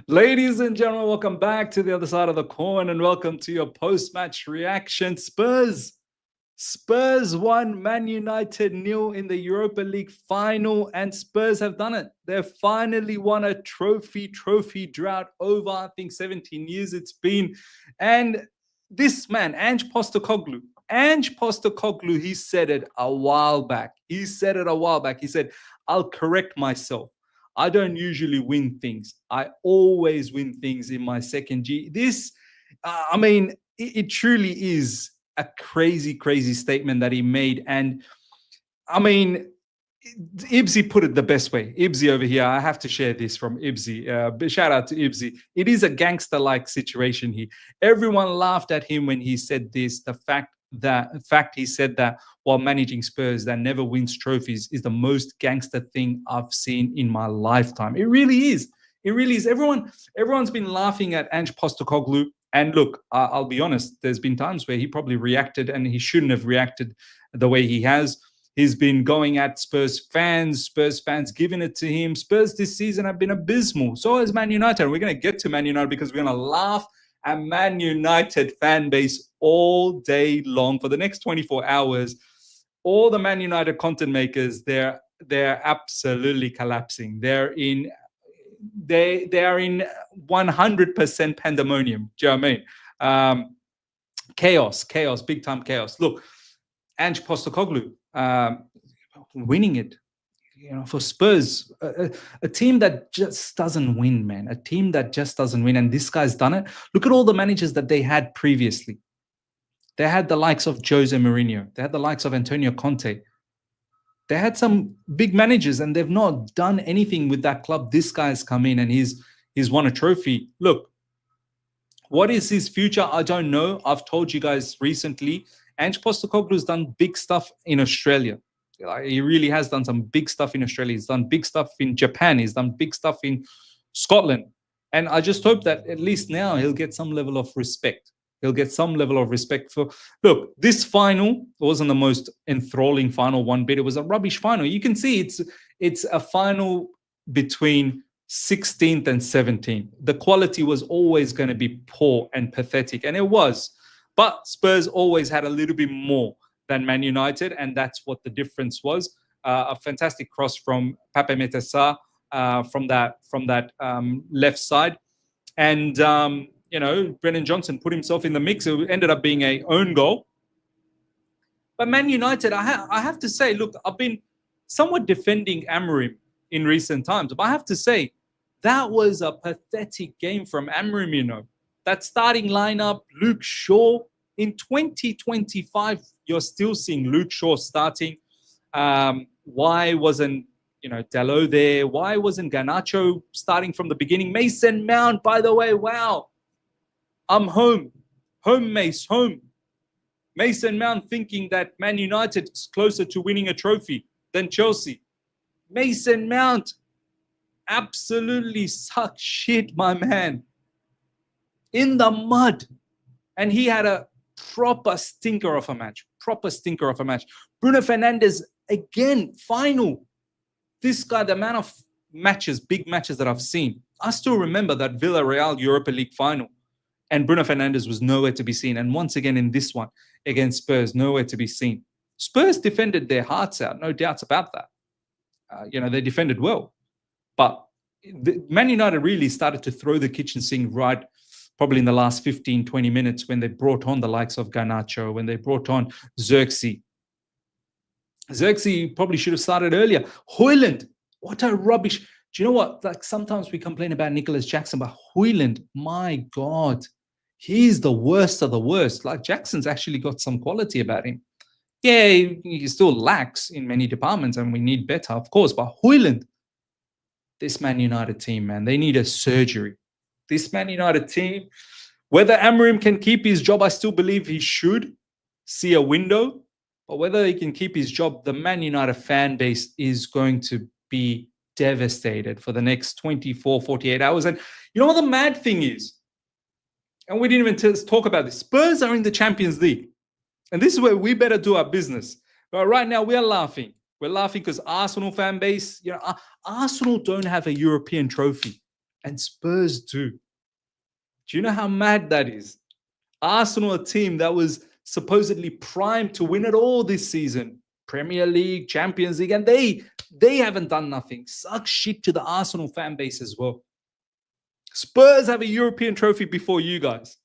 Ladies and gentlemen, welcome back to the other side of the coin and welcome to your post-match reaction. Spurs won, Man United nil in the Europa League final, and Spurs have done it. They've finally won a trophy drought over, I think, 17 years it's been. And this man, Ange Postecoglou, he said it a while back. He said, I'll correct myself. I don't usually win things. I always win things in my second G. It truly is a crazy statement that he made. And I mean, Ibsy put it the best way. Ibsy over here, I have to share this from Ibsy. Shout out to Ibsy. It is a gangster-like situation here. Everyone laughed at him when he said this. The fact he said that while managing Spurs that never wins trophies is the most gangster thing I've seen in my lifetime. It really is. It really is. Everyone's been laughing at Ange Postecoglou. And look, I'll be honest, there's been times where he probably reacted and he shouldn't have reacted the way he has. He's been going at Spurs fans giving it to him. Spurs this season have been abysmal. So has Man United. We're going to get to Man United because we're going to laugh at Man United fan base all day long for the next 24 hours. All the Man United content makers, they're absolutely collapsing. They are in 100% pandemonium. Do you know what I mean? Chaos, big time chaos. Look, Ange Postecoglou winning it, for Spurs, a team that just doesn't win, man. A team that just doesn't win, and this guy's done it. Look at all the managers that they had previously. They had the likes of Jose Mourinho. They had the likes of Antonio Conte. They had some big managers, and they've not done anything with that club. This guy's come in and he's won a trophy. Look, what is his future? I don't know. I've told you guys recently, Ange Postecoglou's done big stuff in Australia. He really has done some big stuff in Australia. He's done big stuff in Japan. He's done big stuff in Scotland. And I just hope that at least now he'll get some level of respect. He'll get some level of respect for... Look, this final wasn't the most enthralling final one bit. It was a rubbish final. You can see it's a final between 16th and 17th. The quality was always going to be poor and pathetic, and it was. But Spurs always had a little bit more than Man United, and that's what the difference was. A fantastic cross from Pape Metessa from that left side. And... Brennan Johnson put himself in the mix. It ended up being an own goal. But Man United, I have to say, look, I've been somewhat defending Amorim in recent times. But I have to say, that was a pathetic game from Amorim, That starting lineup, Luke Shaw. In 2025, you're still seeing Luke Shaw starting. Why wasn't Dalot there? Why wasn't Garnacho starting from the beginning? Mason Mount, by the way, wow. I'm home. Home, Mace, home. Mason Mount thinking that Man United is closer to winning a trophy than Chelsea. Mason Mount absolutely sucked shit, my man. In the mud. And he had a proper stinker of a match. Bruno Fernandes, again, final. This guy, the amount of matches, big matches that I've seen. I still remember that Villarreal Europa League final. And Bruno Fernandes was nowhere to be seen. And once again in this one against Spurs, nowhere to be seen. Spurs defended their hearts out, no doubts about that. They defended well. But Man United really started to throw the kitchen sink right probably in the last 15, 20 minutes when they brought on the likes of Garnacho, when they brought on Xerxes. Xerxes probably should have started earlier. Højlund, what a rubbish... Do you know what? Like sometimes we complain about Nicholas Jackson, but Højlund, my God, he's the worst of the worst. Like Jackson's actually got some quality about him. Yeah, he still lacks in many departments and we need better, of course. But Højlund, this Man United team, man, they need a surgery. This Man United team, whether Amorim can keep his job, I still believe he should see a window. But whether he can keep his job, the Man United fan base is going to be devastated for the next 24, 48 hours. And you know what the mad thing is? And we didn't even talk about this. Spurs are in the Champions League. And this is where we better do our business. But right now, we are laughing. We're laughing because Arsenal fan base, Arsenal don't have a European trophy, and Spurs do. Do you know how mad that is? Arsenal, a team that was supposedly primed to win it all this season, Premier League, Champions League, and they haven't done nothing. Suck shit to the Arsenal fan base as well. Spurs have a European trophy before you guys.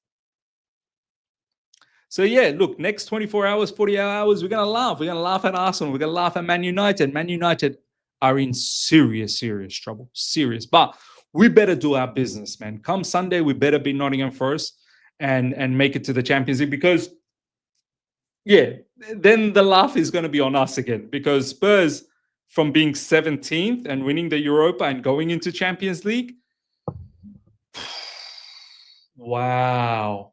So yeah, look, next 24 hours, 48 hours, we're gonna laugh. We're gonna laugh at Arsenal. We're gonna laugh at Man United. Man United are in serious trouble. Serious. But we better do our business, man. Come Sunday, we better be Nottingham Forest and make it to the Champions League, because yeah, then the laugh is going to be on us again, because Spurs, from being 17th and winning the Europa and going into Champions League, wow,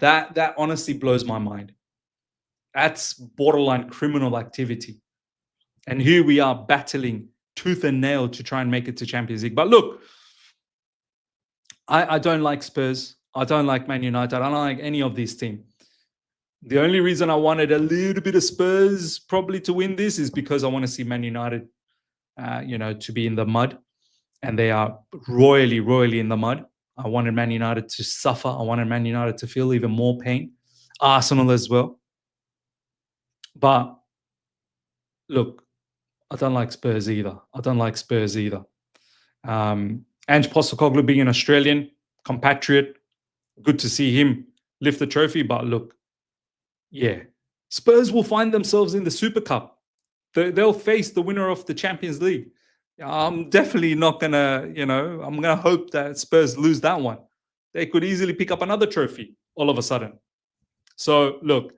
that honestly blows my mind. That's borderline criminal activity, and here we are battling tooth and nail to try and make it to Champions League. But look, I don't like Spurs. I don't like Man United. I don't like any of these teams. The only reason I wanted a little bit of Spurs probably to win this is because I want to see Man United, to be in the mud, and they are royally in the mud. I wanted Man United to suffer. I wanted Man United to feel even more pain. Arsenal as well. But look, I don't like Spurs either. Ange Postecoglou, being an Australian compatriot, good to see him lift the trophy. But look, yeah, Spurs will find themselves in the Super Cup. They'll face the winner of the Champions League. I'm definitely not gonna, I'm gonna hope that Spurs lose that one. They could easily pick up another trophy all of a sudden. So look,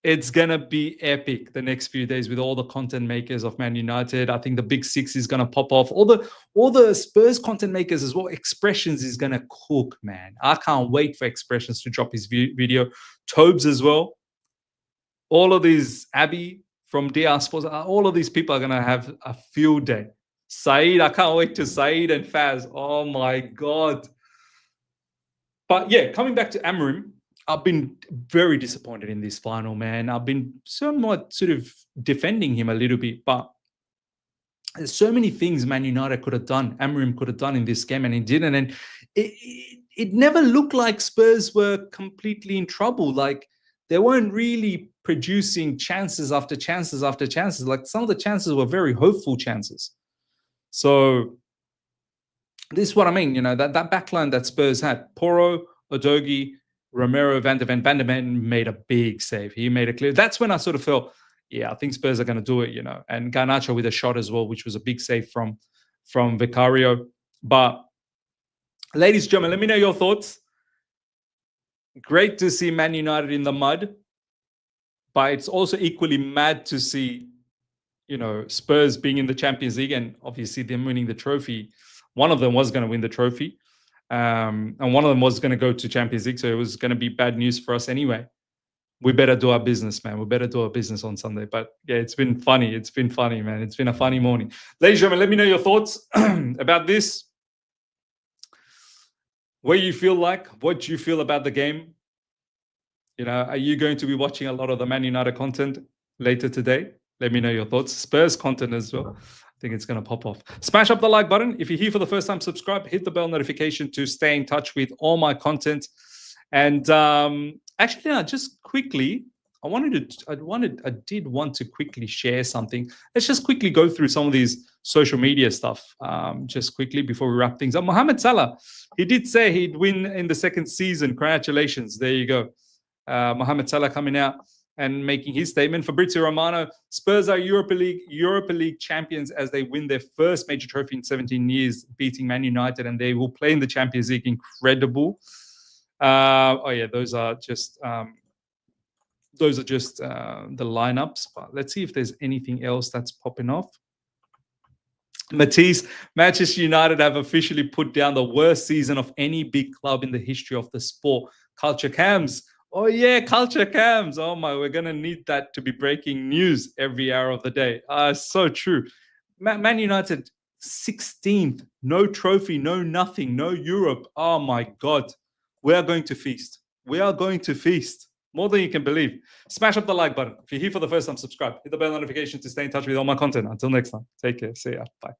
it's gonna be epic the next few days with all the content makers of Man United. I think the Big Six is gonna pop off. All the Spurs content makers as well. Expressions is gonna cook, man. I can't wait for Expressions to drop his video. Tobes as well. All of these, Abby from DR Sports, all of these people are gonna have a field day. Saeed, I can't wait to Saeed and Faz. Oh my God. But yeah, coming back to Amorim, I've been very disappointed in this final, man. I've been somewhat sort of defending him a little bit, but there's so many things Man United could have done, Amorim could have done in this game, and he didn't. And it never looked like Spurs were completely in trouble. Like, they weren't really producing chances after chances after chances. Like, some of the chances were very hopeful chances. So this is what I mean, that backline that Spurs had, Porro, Udogie, Romero, Van der Ven made a big save. He made it clear. That's when I sort of felt, yeah, I think Spurs are going to do it, And Garnacho with a shot as well, which was a big save from Vicario. But ladies and gentlemen, let me know your thoughts. Great to see Man United in the mud, but it's also equally mad to see, Spurs being in the Champions League, and obviously them winning the trophy. One of them was going to win the trophy, and one of them was going to go to Champions League, so it was going to be bad news for us anyway. We better do our business, man. We better do our business on Sunday. But yeah, it's been funny. It's been funny, man. It's been a funny morning. Ladies and gentlemen, let me know your thoughts about this. What you feel like? What do you feel about the game? Are you going to be watching a lot of the Man United content later today? Let me know your thoughts. Spurs content as well. I think it's going to pop off. Smash up the like button. If you're here for the first time, subscribe. Hit the bell notification to stay in touch with all my content. And actually, just quickly, I did want to quickly share something. Let's just quickly go through some of these social media stuff, just quickly before we wrap things up. Mohamed Salah, he did say he'd win in the second season. Congratulations. There you go. Mohamed Salah coming out and making his statement. Fabrizio Romano, Spurs are Europa League champions as they win their first major trophy in 17 years, beating Man United, and they will play in the Champions League. Incredible. Those are just the lineups. But let's see if there's anything else that's popping off. Matisse, Manchester United have officially put down the worst season of any big club in the history of the sport. Culture cams. Oh yeah, culture cams. Oh my, we're going to need that to be breaking news every hour of the day. So true. Man United, 16th. No trophy, no nothing, no Europe. Oh my God. We are going to feast. We are going to feast. More than you can believe. Smash up the like button. If you're here for the first time, subscribe. Hit the bell notification to stay in touch with all my content. Until next time, take care. See ya. Bye.